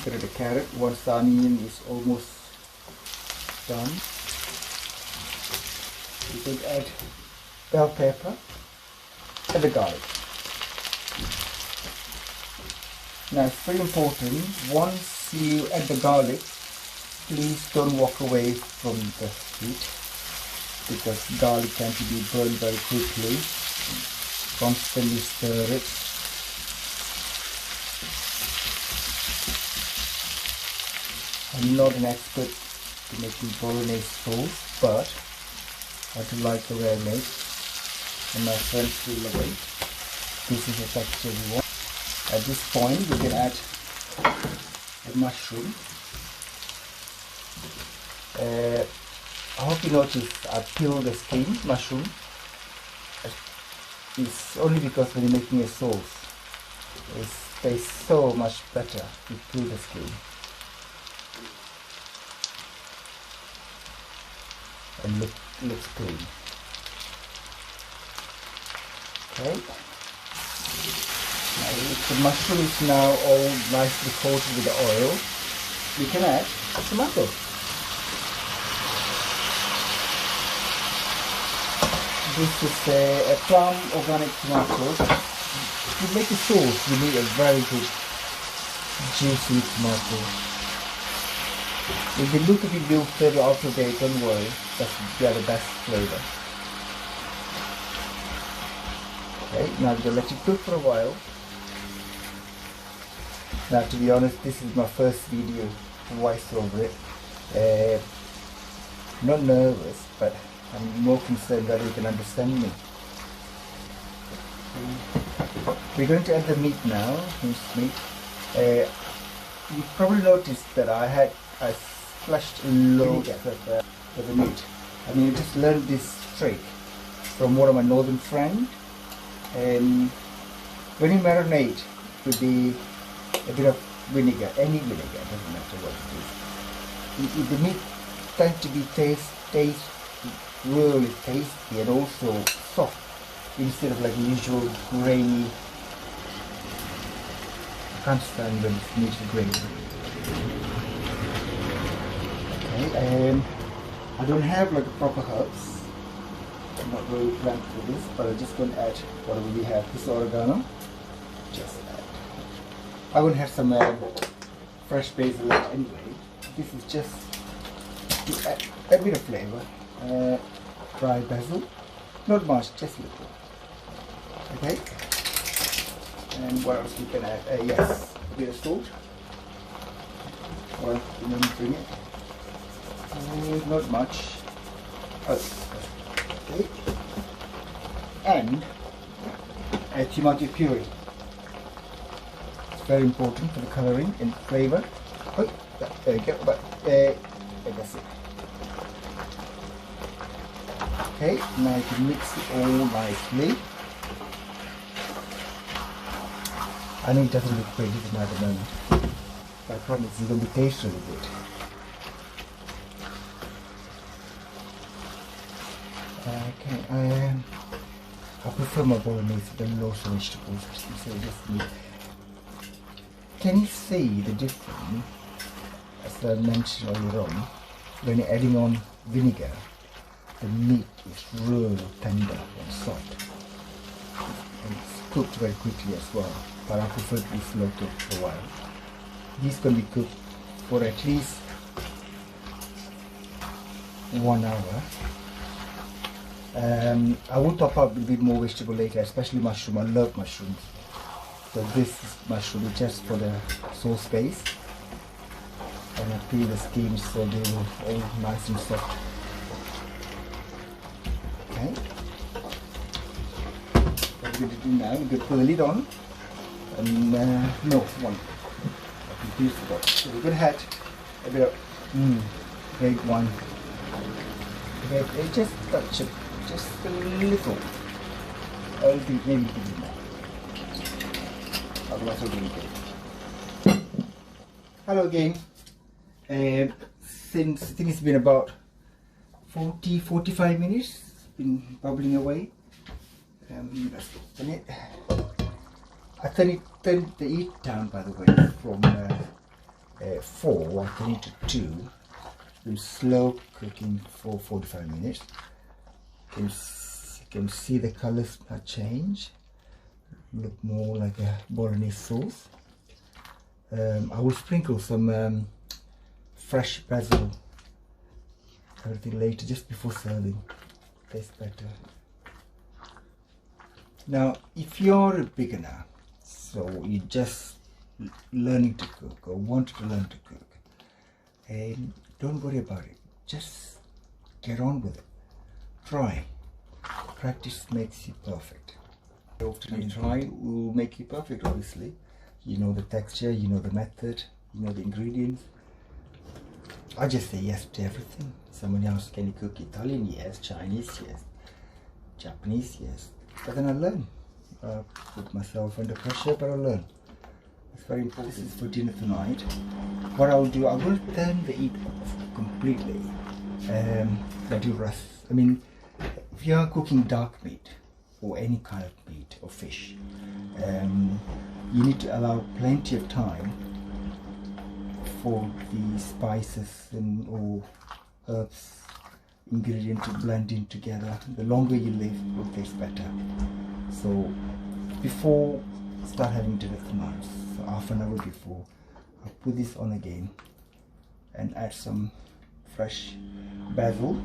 can add the carrot once the onion is almost done. You can add bell pepper and the garlic. Now it's very important, once you add the garlic, please don't walk away from the heat because garlic tends to be burned very quickly. Constantly stir it. I'm not an expert in making Bolognese sauce, but I do like the way I make, and my friends will love it. This is the texture we want. At this point, we can add a mushroom. I hope you notice I peel the skin mushroom. It's only because when you're making a sauce, it tastes so much better to peel the skin. And looks clean. Okay. Now the mushroom is now all nicely coated with the oil. We can add tomato. This is a Plum organic tomato. To make a sauce, you need a very good juicy tomato. If the look of it will flavor out of date, don't worry, they are the best flavor. Okay, now we're going to let it cook for a while. Now to be honest, this is my first video voice over it. Not nervous, but I'm more concerned that you can understand me. We're going to add the meat now, minced meat. You probably noticed that I splashed a load of the meat. I mean, I just learned this trick from one of my northern friends. When you marinate with a bit of vinegar, any vinegar, doesn't matter what it is. The meat tends to be really tasty and also soft instead of like usual grainy. I can't stand when it's meat is grainy. Okay, I don't have like a proper herbs. I'm not really planned for this, but I'm just going to add whatever we have. This oregano, just add. I will have some fresh basil anyway. This is just to add a bit of flavor. Dry basil, not much, just a little. Okay, and what else we can add? Yes, a bit of salt. Well, you know, bring it. Not much. Okay, and tomato puree. It's very important for the colouring and flavour. Oh, there you go. But that's it. Okay, now you can mix it all nicely. I know it doesn't look pretty at the moment, but I promise it's going to be tasty a little bit. Okay, I prefer my Bolognese with lots of vegetables, so just meat. Can you see the difference, as I mentioned earlier on, when you're adding on vinegar? The meat is really tender and soft, and it's cooked very quickly as well, but I prefer to be slow cooked for a while. This can be cooked for at least 1 hour. I will top up a bit more vegetable later, especially mushroom. I love mushrooms. So this is mushroom just for the sauce base, and I peel the skins so they will all nice and soft. Okay. What we're going to do now, we're going to put the lid on, and no, one. I confused the box. So we're going to add a bit of red wine. Okay, just touch it, just a little. I think maybe you can do more. Otherwise we're going to get it. Hello again. Since I think it's been about 40-45 minutes. Been bubbling away. Let's open it. I turned the heat down, by the way, from 4, I turn it to 2. We'll slow cooking for 45 minutes. You can see the colors have changed, look more like a Bolognese sauce. I will sprinkle some fresh basil, everything later, just before serving. Tastes better. Now, if you're a beginner, so you're just learning to cook or want to learn to cook, don't worry about it. Just get on with it. Try. Practice makes you perfect. Often you try will make you perfect, obviously. You know the texture, you know the method, you know the ingredients. I just say yes to everything. Someone else, can you cook Italian? Yes. Chinese? Yes. Japanese? Yes. But then I learn. I put myself under pressure, but I learn. It's very important. This is for dinner tonight. What I'll do, I will turn the heat off completely. Let it rest. I mean, if you are cooking dark meat or any kind of meat or fish, you need to allow plenty of time for the spices and or herbs, ingredients to blend in together. The longer you leave, it will taste better. So before start having dinner tonight, so half an hour before, I'll put this on again and add some fresh basil